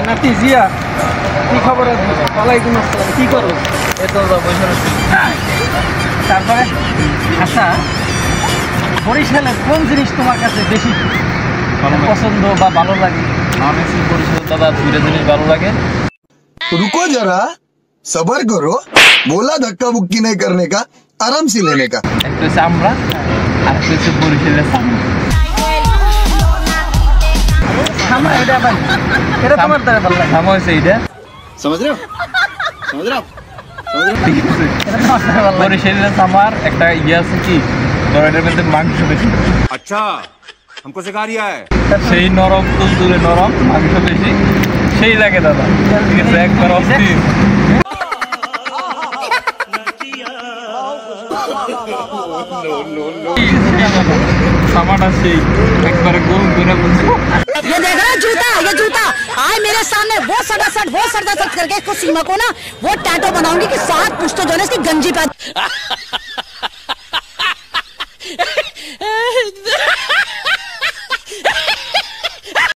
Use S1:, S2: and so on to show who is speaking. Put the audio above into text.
S1: নাতি জিয়া কি খবর আছে? ওয়ালাইকুম আসসালাম। কি করো?
S2: এতো বসে রয়েছি।
S1: তারপরে আচ্ছা, বরিশালের কোন জিনিস তোমার কাছে বেশি পছন্দ বা ভালো লাগে?
S2: আমার কাছে বরিশাল দাদা দুইটা জিনিস ভালো লাগে।
S3: रुको जरा सबर करो बोला धक्का बुक्की नहीं करने का आराम से लेने का
S2: একটা হচ্ছে আমরা আর একটা হচ্ছে বরিশালের সামনে।
S1: এটা ভাই, এটা তোমার দ্বারা ভালো লাগে।
S2: সামনে হচ্ছে এইটা,
S3: समझ रहे हो समझ रहे हो
S2: ঠিক আছে।
S1: এটা তোমার দ্বারা ভালো লাগে।
S2: বরিশালের আমার একটা ইয়ে আছে কি, ধরো এটার মধ্যে মাংস বেশি।
S4: अच्छा हमको सिखा रिया है।
S2: সেই নরম তুলতুলে নরম, মাংস বেশি, সেই লাগে দাদা। ঠিক আছে, একবার অস্থির। সামাটা সেই একবারে গরম করে বলছে।
S5: ये देख रहा है जूता, ये जूता आए मेरे सामने वो सटासट करके इसको सीमा को ना वो टैटू बनाऊंगी कि 7 पुश्तों जो है इसकी गंजी पे